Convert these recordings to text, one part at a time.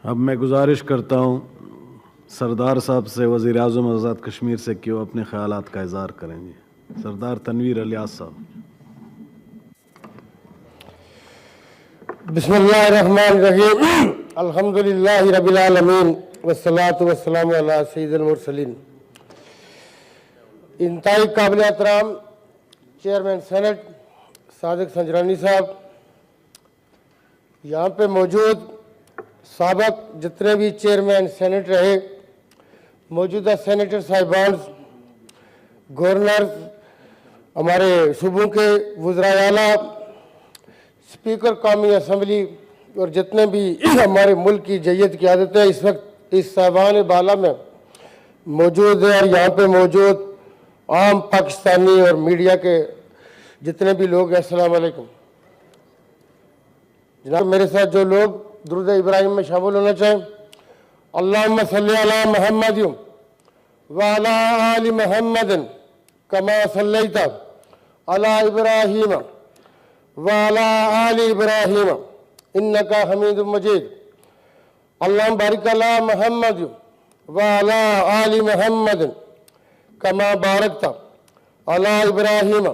अब मैं गुजारिश करता हूँ सरदार साहब से, वज़ीर आज़म आज़ाद कश्मीर से, कि वो अपने ख़यालात का इज़हार करेंगे। सरदार तनवीर इलियास साहब। बिस्मिल्लाहिर्रहमानिर्रहीम। अल्हम्दुलिल्लाहि रब्बिल आलमीन वस्सलातु वस्सलामु अला सय्यिदिल मुरसलीन। इंतहाई काबिल एहतराम चेयरमैन सेनेट सादिक संजरानी साहब, यहाँ पे मौजूद साबक जितने भी चेयरमैन सेनेट रहे, मौजूदा सेनेटर साहिबान, गवर्नर, हमारे सूबों के वज़राए आला, स्पीकर कौमी असम्बली और जितने भी हमारे मुल्क की जैयत क़यादतें इस वक्त इस साहिबान बाला में मौजूद है, और यहाँ पे मौजूद आम पाकिस्तानी और मीडिया के जितने भी लोग हैं, अस्सलाम वालेकुम। जनाब, मेरे साथ जो लोग दुरूद इब्राहिम में शामिल होना चाहें, अल्लाहुम्मा सल्ली अला मुहम्मद व अला आलि मुहम्मद कमा सल्लैता अला इब्राहीम व अला आलि इब्राहीम इन्नका हमीदुम मजीद। अल्लाहुम्मा बारिक अला मुहम्मद व अला आलि मुहम्मद कमा बारकता अला इब्राहीम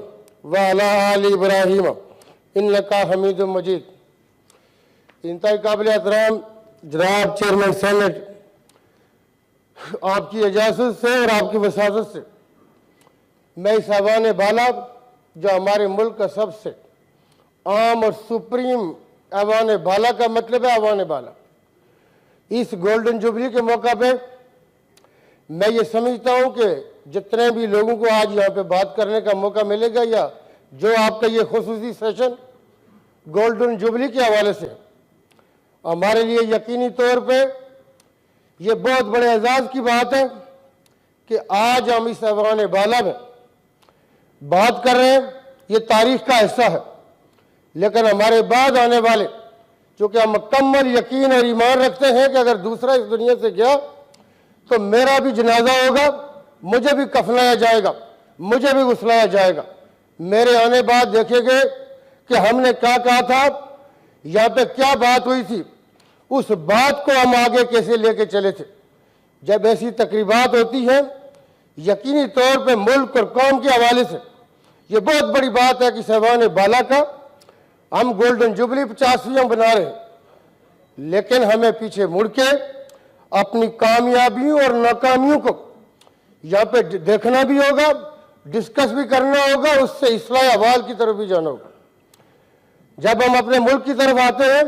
व अला आलि इब्राहीम इन्नका हमीदुम मजीद। इंतहाई काबिल एहतराम जनाब चेयरमैन सेनेट, आपकी इजाज़त से और आपकी वसादत से मैं इस ऐवान बाला, जो हमारे मुल्क का सबसे आम और सुप्रीम ऐवान बाला का मतलब है ऐवान बाला, इस गोल्डन जुबली के मौका पे मैं ये समझता हूँ कि जितने भी लोगों को आज यहाँ पे बात करने का मौका मिलेगा, या जो आपका ये खुसूसी सेशन गोल्डन जुबली के हवाले से, हमारे लिए यकीनी तौर पे ये बहुत बड़े एजाज़ की बात है कि आज हम इस ऐवान बाला में बात कर रहे हैं। ये तारीख का हिस्सा है, लेकिन हमारे बाद आने वाले, चूँकि हम मुकम्मल यकीन और ईमान रखते हैं कि अगर दूसरा इस दुनिया से गया तो मेरा भी जनाजा होगा, मुझे भी कफनाया जाएगा, मुझे भी गुस्लाया जाएगा। मेरे आने बाद देखेंगे कि हमने क्या कहा था, यहाँ पे क्या बात हुई थी, उस बात को हम आगे कैसे लेके चले थे। जब ऐसी तकरीबात होती हैं, यकीनी तौर पे मुल्क और कौम के हवाले से ये बहुत बड़ी बात है कि ऐवान बाला का हम गोल्डन जुबली 50वीं बना रहे हैं, लेकिन हमें पीछे मुड़ के अपनी कामयाबियों और नाकामियों को यहाँ पे देखना भी होगा, डिस्कस भी करना होगा, उससे इस्लाह अहवाल की तरफ भी जाना होगा। जब हम अपने मुल्क की तरफ आते हैं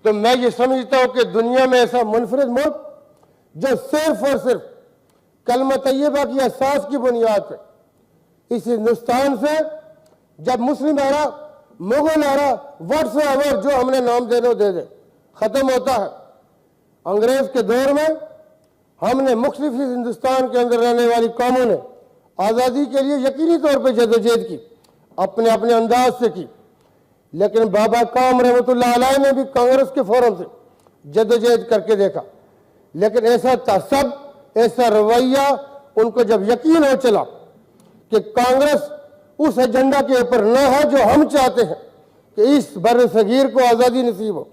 तो मैं ये समझता हूँ कि दुनिया में ऐसा मुनफरिद मुल्क जो सिर्फ और सिर्फ कलमा तैयबा की एहसास की बुनियाद पर इस हिंदुस्तान से जब मुस्लिम एरा, मुगल एरा, व्हाट्सएवर जो हमने नाम देने दे दे, ख़त्म होता है। अंग्रेज़ के दौर में हमने मुख्तलिफ हिंदुस्तान के अंदर रहने वाली कौमों ने आज़ादी के लिए यकीनी तौर पर जदोजहद की, अपने अपने अंदाज से की, लेकिन बाबा काम रहमतुल्लाह अलैह ने भी कांग्रेस के फोरम से जदोजहद करके देखा, लेकिन ऐसा तसब, ऐसा रवैया उनको जब यकीन हो चला कि कांग्रेस उस एजेंडा के ऊपर न है जो हम चाहते हैं कि इस बर सगीर को आज़ादी नसीब हो।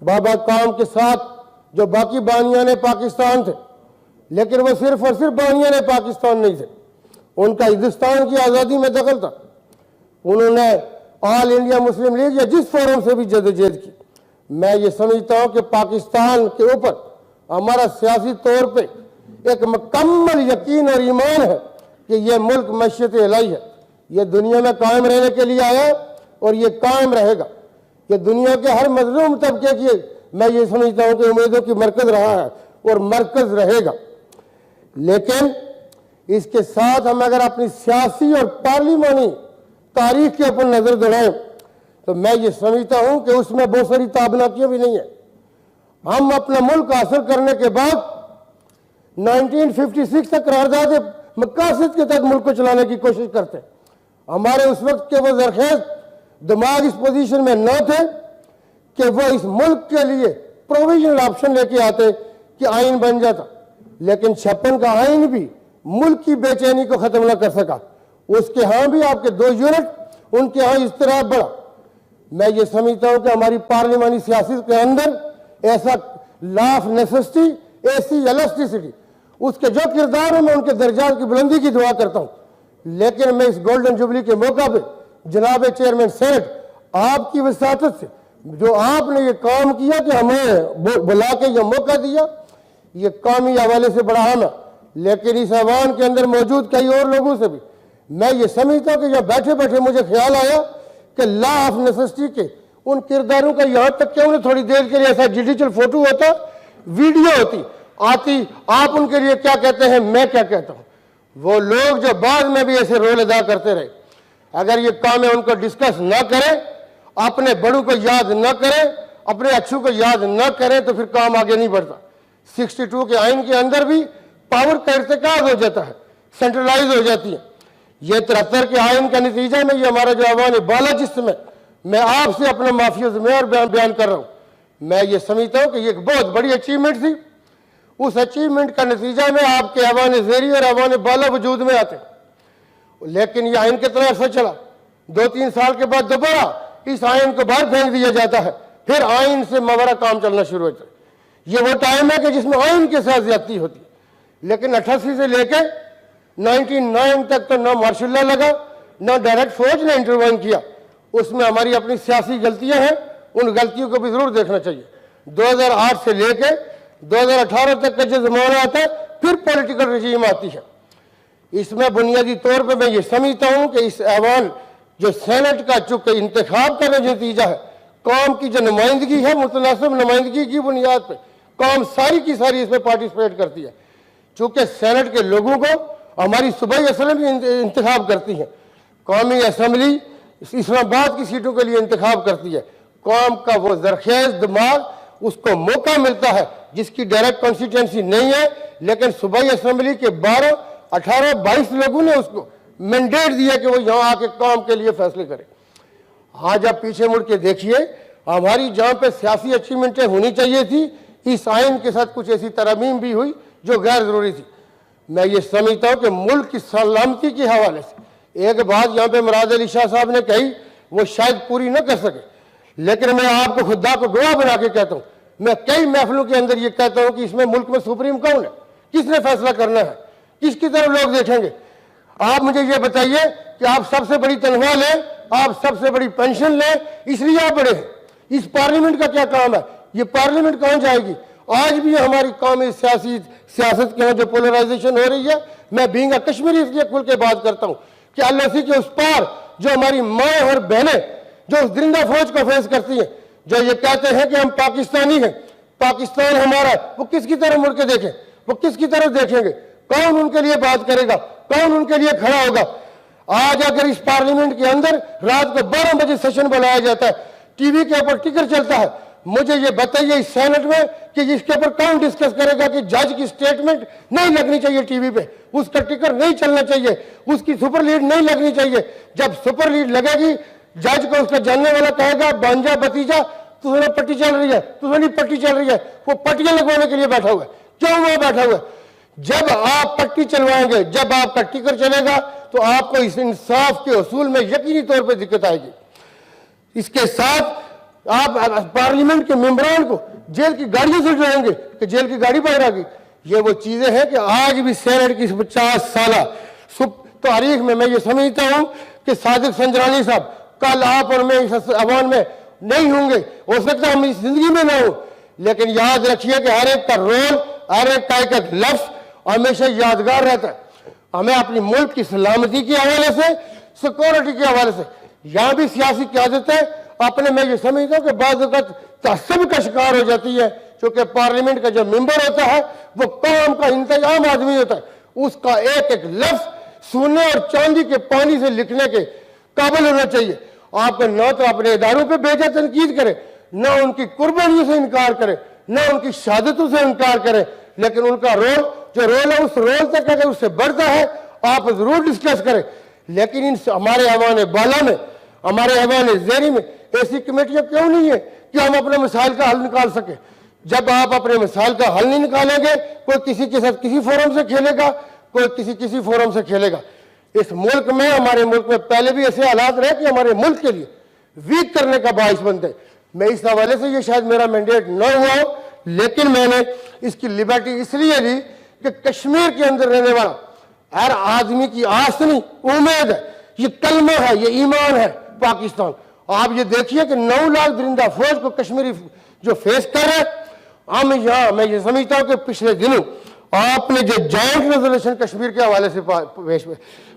बाबा काम के साथ जो बाकी बानियाने पाकिस्तान थे, लेकिन वो सिर्फ और सिर्फ बानियाने पाकिस्तान नहीं थे, उनका हिंदुस्तान की आज़ादी में दखल था। उन्होंने ऑल इंडिया मुस्लिम लीग या जिस फोरम से भी जदोजहद की। मैं ये समझता हूँ कि पाकिस्तान के ऊपर हमारा सियासी तौर पे एक मुकम्मल यकीन और ईमान है कि ये मुल्क मशयत इलाही है, ये दुनिया में कायम रहने के लिए आया और ये कायम रहेगा। ये दुनिया के हर मजलूम तबके की, मैं ये समझता हूँ कि उम्मीदों की मरकज़ रहा है और मरकज़ रहेगा। लेकिन इसके साथ हम अगर अपनी सियासी और पार्लिमानी तारीख के ऊपर नजर दौड़ाएं तो मैं ये समझता हूं कि उसमें बहुत सारी ताबनाकियां भी नहीं है। हम अपना मुल्क हासिल करने के बाद 1956 तक करारदाद मकासद के तहत मुल्क को चलाने की कोशिश करते हैं। हमारे उस वक्त के वो जरखेज दिमाग इस पोजीशन में न थे कि वो इस मुल्क के लिए प्रोविजनल ऑप्शन लेके आते कि आइन बन जाता, लेकिन 56 का आइन भी मुल्क की बेचैनी को ख़त्म न कर सका। उसके यहाँ भी आपके 2 यूनिट, उनके यहाँ इस्तिराब बढ़ा। मैं ये समझता हूँ कि हमारी पार्लिमानी सियासत के अंदर ऐसा law of necessity, AC, elasticity, उसके जो किरदार है मैं उनके दर्जात की बुलंदी की दुआ करता हूं। लेकिन मैं इस गोल्डन जुबली के मौका पे जनाब चेयरमैन सेनेट, आपकी वसातत से जो आपने ये काम किया कि हमें बुला के ये मौका दिया, ये कौमी हवाले से बड़ा अहम है। लेकिन इस ऐवान के अंदर मौजूद कई और लोगों से भी मैं ये समझता हूँ कि जब बैठे बैठे मुझे ख्याल आया कि लॉ ऑफ नेसेसिटी के उन किरदारों का यहाँ तक क्यों नहीं थोड़ी देर के लिए ऐसा डिजिटल फोटो होता, वीडियो होती, आती, आप उनके लिए क्या कहते हैं, मैं क्या कहता हूँ। वो लोग जो बाद में भी ऐसे रोल अदा करते रहे, अगर ये काम है उनको डिस्कस न करें, अपने बड़ों को याद न करें, अपने अच्छों को याद न करें, तो फिर काम आगे नहीं बढ़ता। 62 के आइन के अंदर भी पावर का इर्तिकाब हो जाता है, सेंट्रलाइज हो जाती है। ये 73 के आइन का नतीजा में ये हमारा जो अवान बाला, जिसमें मैं आपसे अपना माफिया ज़िम्मेवार बयान कर रहा हूँ, मैं ये समझता हूँ कि ये एक बहुत बड़ी अचीवमेंट थी। उस अचीवमेंट का नतीजा में आपके अवान ज़ेरी और अवान बाला वजूद में आते, लेकिन ये आइन कितना अर्सा चला, 2-3 साल के बाद दोबारा इस आइन को बाहर फेंक दिया जाता है, फिर आइन से मवारा काम चलना शुरू होता है। ये वो टाइम है कि जिसमें आइन के साथ ज्यादती होती है। लेकिन 88 से लेकर 99 तक तो ना मार्शल लॉ लगा, ना डायरेक्ट फौज ने इंटरवाइन किया। उसमें हमारी अपनी सियासी गलतियां हैं, उन गलतियों को भी जरूर देखना चाहिए। 2008 से लेकर 2018 तक का जो जमाना आता है, फिर पॉलिटिकल रजीम आती है। इसमें बुनियादी तौर पर मैं ये समझता हूं कि इस ऐवान जो सेनेट का चूंकि इंतखाब का नतीजा है, कौम की जो नुमाइंदगी है, मुतनासिब नुमाइंदगी की बुनियाद पर कौम सारी की सारी इसमें पार्टिसिपेट करती है। चूंकि सेनेट के लोगों को हमारी सूबाई असम्बली इंतखाब करती है, कौमी असम्बली इस्लामाबाद की सीटों के लिए इंतखाब करती है। कौम का वो जरखेज दिमाग, उसको मौका मिलता है जिसकी डायरेक्ट कॉन्स्टिट्यूंसी नहीं है, लेकिन सूबाई असम्बली के 12, 18, 22 लोगों ने उसको मैंडेट दिया कि वो यहाँ आके कौम के लिए फैसले करे। आज आप पीछे मुड़ के देखिए, हमारी जहाँ पे सियासी अचीवमेंटें होनी चाहिए थी, इस आइन के साथ कुछ ऐसी तरमीम भी हुई जो गैर जरूरी थी। मैं ये समझता हूँ कि मुल्क की सलामती के हवाले से एक बात यहाँ पे मुराद अली शाह साहब ने कही, वो शायद पूरी न कर सके, लेकिन मैं आपको खुदा को गवाह बना के कहता हूँ, मैं कई महफिलों के अंदर ये कहता हूँ कि इसमें मुल्क में सुप्रीम कौन है, किसने फैसला करना है, किसकी तरफ लोग देखेंगे। आप मुझे ये बताइए कि आप सबसे बड़ी तनख्वाह लें, आप सबसे बड़ी पेंशन लें, इसलिए आप बड़े हैं। इस पार्लियामेंट का क्या काम है, ये पार्लियामेंट कहाँ जाएगी। आज भी हमारी कौमी सियासत के यहाँ जो पोलराइजेशन हो रही है, मैं बीइंग कश्मीरी इसलिए खुल के बात करता हूँ कि एलओसी के उस पार जो हमारी माएँ और बहनें जो उस दरिंदा फौज को फेस करती हैं, जो ये कहते हैं कि हम पाकिस्तानी हैं, पाकिस्तान हमारा, वो किसकी तरफ मुड़ के देखें, वो किसकी तरफ देखेंगे, कौन उनके लिए बात करेगा, कौन उनके लिए खड़ा होगा। आज अगर इस पार्लियामेंट के अंदर रात को 12 बजे सेशन बुलाया जाता है, टीवी के ऊपर टिकर चलता है, मुझे ये बताइए इस सेनेट में कि इसके ऊपर कौन डिस्कस करेगा कि जज की स्टेटमेंट नहीं लगनी चाहिए टीवी पे, उसका टिकर नहीं चलना चाहिए, उसकी सुपर लीड नहीं लगनी चाहिए। जब सुपर लीड लगेगी, जज को उसका जानने वाला कहेगा भांजा भतीजा तुम्हारी पट्टी चल रही है, तुम्हारी पट्टी चल रही है, वो पट्टियां लगवाने के लिए बैठा हुआ है। क्यों वहां बैठा हुआ है? जब आप पट्टी चलवाएंगे, जब आपका टिकर चलेगा, तो आपको इस इंसाफ के उसूल में यकीनी तौर पर दिक्कत आएगी। इसके साथ आप पार्लियामेंट के मेंबरान को जेल की गाड़ियों से जोड़ेंगे कि जेल की गाड़ी बाहर आ गई। ये वो चीजें हैं कि आज भी सेनेट की 50 साल तारीख में मैं ये समझता हूं कि सादिक संजरानी साहब कल आप और मैं इस अवान में नहीं होंगे, हो सकता है हम इस जिंदगी में ना हो, लेकिन याद रखिए कि हर एक का रोल, हर एक का एक लफ्ज हमेशा यादगार रहता है। हमें अपनी मुल्क की सलामती के हवाले से, सिक्योरिटी के हवाले से, यहाँ भी सियासी क्यादत है अपने, मैं ये समझता हूँ कि बाज़ वक़्त तअस्सुब का शिकार हो जाती है, क्योंकि पार्लियामेंट का जो मेंबर होता है वो कौम का इंतजाम आदमी होता है, उसका एक एक लफ्ज सोने और चांदी के पानी से लिखने के काबिल होना चाहिए। आपको न तो अपने इदारों पे बेजा तनकीद करे, न उनकी कुर्बानियों से इनकार करे, न उनकी शहादतों से इनकार करे, लेकिन उनका रोल जो रोल है उस रोल तक अगर उससे बढ़ता है आप जरूर डिस्कस करें। लेकिन इन हमारे ऐवान बाला में, हमारे ऐवान ज़ेरी में ऐसी कमेटियां क्यों नहीं है कि हम अपने मसाइल का हल निकाल सके। जब आप अपने मसाइल का हल नहीं निकालेंगे, कोई किसी के साथ किसी फोरम से खेलेगा, कोई किसी फोरम से खेलेगा। इस मुल्क में, हमारे मुल्क में पहले भी ऐसे हालात रहे कि हमारे मुल्क के लिए वीक करने का बाइस बनते। मैं इस हवाले से ये शायद मेरा मैंडेट न हुआ हो, लेकिन मैंने इसकी लिबर्टी इसलिए ली कि कश्मीर के अंदर रहने वाला हर आदमी की आस नहीं, उम्मीद है, ये कलमा है, ये ईमान है पाकिस्तान। आप ये देखिए कि 9 लाख दरिंदा फौज को कश्मीरी जो फेस कर रहे हैं, हम यहाँ मैं ये समझता हूँ कि पिछले दिनों आपने जो जॉइंट रेजोल्यूशन कश्मीर के हवाले से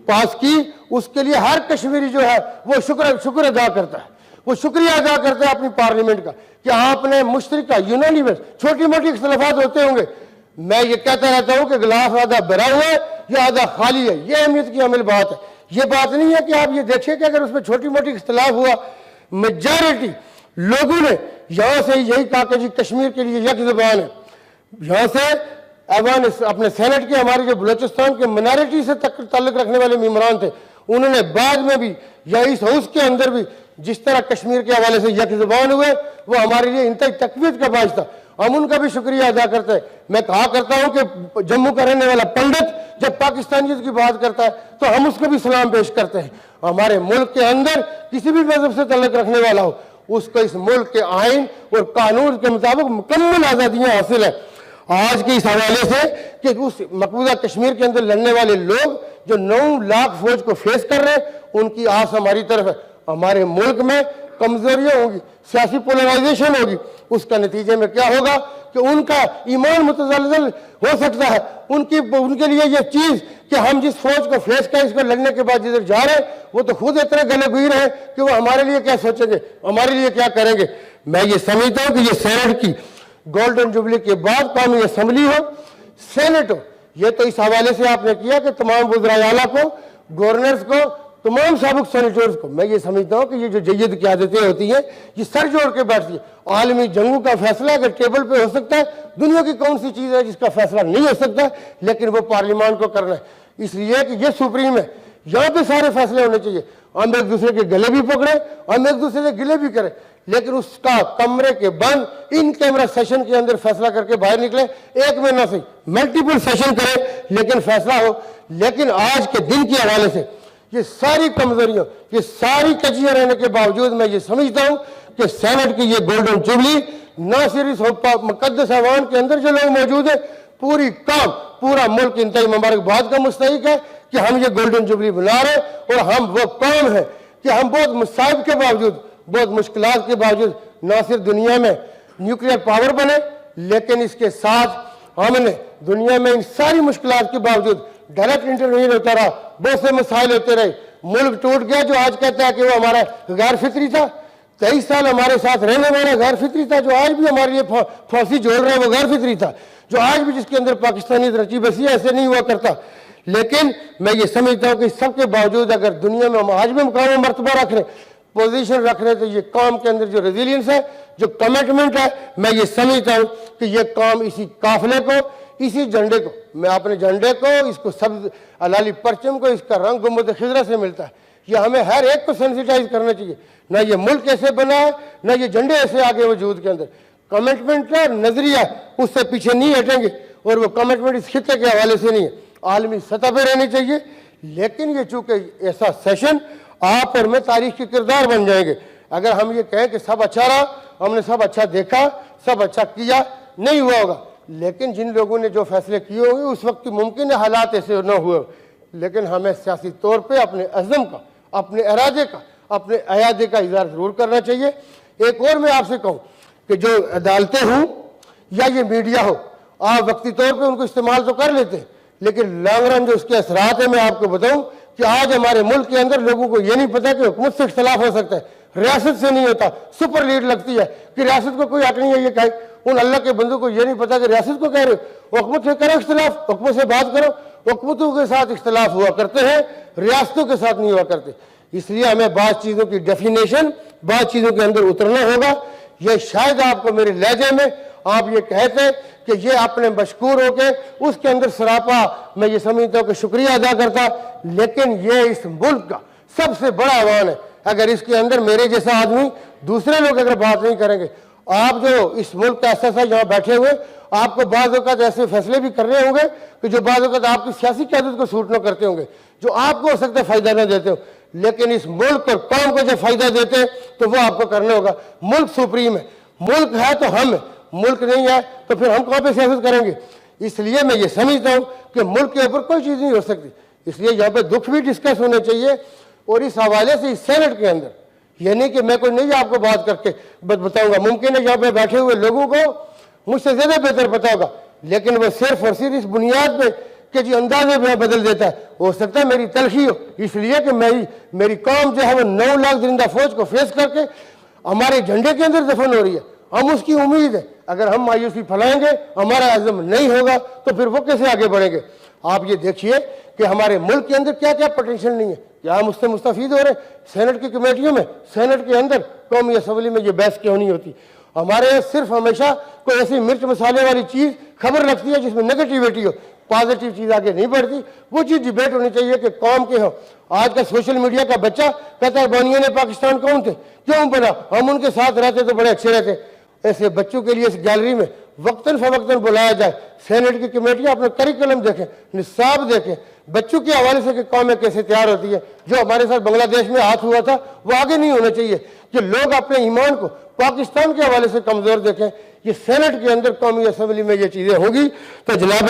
पास की, उसके लिए हर कश्मीरी जो है वो शुक्र अदा करता है, वो शुक्रिया अदा करता है अपनी पार्लियामेंट का कि आपने मुश्तरका यूनानिमस, छोटी मोटी इख्तलाफात होते होंगे, मैं ये कहता रहता हूं कि गिलास आधा भरा हुआ है या आधा खाली है, ये अहमियत की अमल बात है। ये बात नहीं है कि आप ये देखिए कि अगर उसमें छोटी मोटी इख्तलाफ हुआ, मेजॉरिटी लोगों ने यहां से यही कहा कि जी कश्मीर के लिए यक ज़बान है। यहां से ऐवान अपने सेनेट के हमारे जो बलूचिस्तान के माइनॉरिटी से ताल्लुक रखने वाले मेंबरान थे, उन्होंने बाद में भी या इस हाउस के अंदर भी जिस तरह कश्मीर के हवाले से यक ज़बान हुए, वो हमारे लिए इंतहाई तकवीत का बाइस था। हम उनका भी शुक्रिया अदा करते हैं। मैं कहा करता हूं कि जम्मू का रहने वाला पंडित जब पाकिस्तानियत की बात करता है तो हम उसको भी सलाम पेश करते हैं। हमारे मुल्क के अंदर किसी भी मजहब से ताल्लुक रखने वाला हो, उसको इस मुल्क के आइन और कानून के मुताबिक मुकम्मल आज़ादियाँ हासिल है। आज के इस हवाले से कि उस मकबूजा कश्मीर के अंदर लड़ने वाले लोग जो 9 लाख फौज को फेस कर रहे हैं, उनकी आस हमारी तरफ है। हमारे मुल्क में कमजोरियां होंगी, सियासी पोलराइजेशन होगी, उसका नतीजे में क्या होगा कि उनका ईमान मुतज़लज़ल हो सकता है। उनके लिए ये चीज़ कि हम जिस फौज को फेस करें, इसको लड़ने के बाद जिधर जा रहे हैं, वो तो खुद इतने गले गुजर हैं कि वो हमारे लिए क्या सोचेंगे, हमारे लिए क्या करेंगे। मैं ये समझता हूँ कि ये सेनेट की गोल्डन जुबली के बाद कौमी असम्बली हो, सेनेट हो, ये तो इस हवाले से आपने किया कि तमाम वज़राए आला को, गवर्नर्स को, तमाम साबिक सेनेटर्स को, मैं ये समझता हूँ कि ये जो जय्यद की आदतें होती हैं, ये सर जोड़ के बैठती है। आलमी जंगों का फैसला अगर टेबल पे हो सकता है, दुनिया की कौन सी चीज़ है जिसका फैसला नहीं हो सकता, लेकिन वो पार्लियामान को करना है, इसलिए कि ये सुप्रीम है, यहाँ पे सारे फैसले होने चाहिए। हम एक दूसरे के गले भी पकड़े, हम एक दूसरे से गिले भी करें, लेकिन उसका कमरे के बंद इन कैमरा सेशन के अंदर फैसला करके बाहर निकले, एक महीना से मल्टीपल सेशन करें लेकिन फैसला हो। लेकिन आज के दिन के हवाले से ये सारी कमजोरियां, ये सारी कजियां रहने के बावजूद मैं ये समझता हूं कि सेनेट की ये गोल्डन जुबली न सिर्फ मुकद्दस ऐवान के अंदर जो लोग मौजूद है, पूरी काम पूरा मुल्क इंतहाई मुबारकबाद का मुस्तहिक है कि हम ये गोल्डन जुबली बना रहे हैं। और हम वो कौम है कि हम बहुत मुसाइब के बावजूद, बहुत मुश्किलात के बावजूद न सिर्फ दुनिया में न्यूक्लियर पावर बने, लेकिन इसके साथ हमने दुनिया में इन सारी मुश्किलात के बावजूद डायरेक्ट इंटरव्यून होता रहा, बहुत से मसाइल होते रहे, मुल्क टूट गया जो आज कहता है कि वो हमारा गैर फितरी था। 23 साल हमारे साथ रहने वाला गैर फितरी था, जो आज भी हमारे लिए फांसी झोल रहा है वो गैर फितरी था, जो आज भी जिसके अंदर पाकिस्तानी रची बसी ऐसे नहीं हुआ करता। लेकिन मैं ये समझता हूँ कि सबके बावजूद अगर दुनिया में हम आज भी मुकाम मरतबा रख रहे, पोजीशन रख रहे, तो ये काम के अंदर जो रेजिलियंस है, जो कमिटमेंट है, मैं ये समझता हूँ कि ये काम इसी काफिले को, इसी झंडे को, मैं अपने झंडे को, इसको सब अलाली परचम को, इसका रंग गुम्बद खिजरा से मिलता है। ये हमें हर एक को सेंसिटाइज करना चाहिए। ना ये मुल्क ऐसे बना है, ना ये झंडे ऐसे आगे वजूद के अंदर कमिटमेंट का नजरिया, उससे पीछे नहीं हटेंगे। और वो कमिटमेंट इस खिते के हवाले से नहीं है, आलमी सतह पर रहनी चाहिए। लेकिन ये चूंकि ऐसा सेशन आप और मैं तारीख के किरदार बन जाएंगे अगर हम ये कहें कि सब अच्छा रहा, हमने सब अच्छा देखा, सब अच्छा किया, नहीं हुआ होगा। लेकिन जिन लोगों ने जो फैसले किए होंगे उस वक्त की मुमकिन है हालात ऐसे न हुए, लेकिन हमें सियासी तौर पे अपने अज़म का, अपने इरादे का, अपने अयादे का इज़हार ज़रूर करना चाहिए। एक और मैं आपसे कहूँ कि जो अदालतें हों या ये मीडिया हो, आप वक्ती तौर पे उनको इस्तेमाल तो कर लेते हैं, लेकिन लॉन्ग रन जो उसके असरात है, मैं आपको बताऊँ कि आज हमारे मुल्क के अंदर लोगों को ये नहीं पता कि हुकूमत से इख्तलाफ हो सकता है, रियासत से नहीं होता। सुपर लीड लगती है कि रियासत को कोई हक नहीं है ये कहे। उन अल्लाह के बंदों को ये नहीं पता कि रियासत को कह रहे हो, हुकूमत से करो इख्तलाफ, हुकूमत से बात करो। हुकूमतों के साथ इख्तलाफ हुआ करते हैं, रियासतों के साथ नहीं हुआ करते। इसलिए हमें बाद चीज़ों की डेफिनेशन, बाद चीज़ों के अंदर उतरना होगा। ये शायद आपको मेरे लहजे में आप ये कहते कि ये अपने मशकूर होके उसके अंदर सरापा, मैं ये समझता हूँ कि शुक्रिया अदा करता, लेकिन ये इस मुल्क का सबसे बड़ा आह्वान है। अगर इसके अंदर मेरे जैसा आदमी, दूसरे लोग अगर बात नहीं करेंगे, आप जो इस मुल्क का ऐसा यहाँ बैठे हुए, आपको बाज़ औक़ात ऐसे फैसले भी कर रहे होंगे कि जो बाज़ औक़ात आपकी सियासी क़यादत को सूट न करते होंगे, जो आपको हो सकता है फ़ायदा न देते हो, लेकिन इस मुल्क और कौम को जो फ़ायदा देते हैं तो वो आपको करना होगा। मुल्क सुप्रीम है, मुल्क है तो हम है, मुल्क नहीं है तो फिर हम कहाँ पे सियासत करेंगे। इसलिए मैं ये समझता हूँ कि मुल्क के ऊपर कोई चीज़ नहीं हो सकती, इसलिए यहाँ पे दुख भी डिस्कस होने चाहिए। और इस हवाले से इस सेनेट के अंदर ये नहीं कि मैं कोई नहीं आपको बात करके बताऊंगा, मुमकिन है यहाँ पे बैठे हुए लोगों को मुझसे ज़्यादा बेहतर पता होगा, लेकिन वो सिर्फ और सिर्फ इस बुनियाद पे कि जी अंदाजे में बदल देता है। हो सकता है मेरी तलखी हो, इसलिए कि मेरी कौम जो है वो 9 लाख जिंदा फौज को फेस करके हमारे झंडे के अंदर दफन हो रही है। हम उसकी उम्मीद है, अगर हम मायूसी फैलाएंगे, हमारा आज़म नहीं होगा तो फिर वो कैसे आगे बढ़ेंगे। आप ये देखिए कि हमारे मुल्क के अंदर क्या क्या पोटेंशियल नहीं है, क्या हम उससे मुस्तफीद हो रहे हैं। सेनेट की कमेटियों में, सेनेट के अंदर, कौमी असम्बली में ये बहस क्यों नहीं होती। हमारे यहाँ सिर्फ हमेशा कोई ऐसी मिर्च मसाले वाली चीज़ खबर रखती है जिसमें नेगेटिविटी हो, पॉजिटिव चीज़ आगे नहीं बढ़ती। वो चीज़ डिबेट होनी चाहिए कि कौम के हो। आज का सोशल मीडिया का बच्चा कहता है बानियों ने पाकिस्तान कौन थे, क्यों बना, हम उनके साथ रहते तो बड़े अच्छे रहते। ऐसे बच्चों के लिए इस गैलरी में वक्तन फवक्तन बुलाया जाए। सेनेट की कमेटियाँ अपना करिकुलम देखें, निसाब देखें, बच्चों के हवाले से कि कौमें कैसे तैयार होती है। जो हमारे साथ बांग्लादेश में हाथ हुआ था वो आगे नहीं होना चाहिए कि लोग अपने ईमान को पाकिस्तान के हवाले से कमज़ोर देखें। ये सेनेट के अंदर कौमी असम्बली में ये चीज़ें होंगी तो जनाब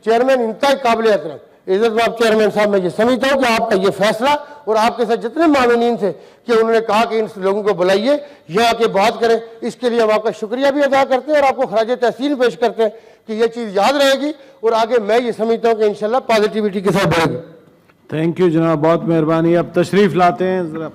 चेयरमैन इंतहा काबिल एहतराम इज़्ज़त चेयरमैन साहब, मैं ये समझता हूँ कि आपका ये फैसला और आपके साथ जितने मामूनीन थे कि उन्होंने कहा कि इन लोगों को बुलाइए, यहाँ आके बात करें, इसके लिए हम आपका शुक्रिया भी अदा करते हैं और आपको खराज तहसीन पेश करते हैं कि ये चीज़ याद रहेगी और आगे मैं ये समझता हूँ कि इंशाल्लाह पॉजिटिविटी के साथ बढ़ेगी। थैंक यू जनाब, बहुत मेहरबानी। अब तशरीफ़ लाते हैं ज़रा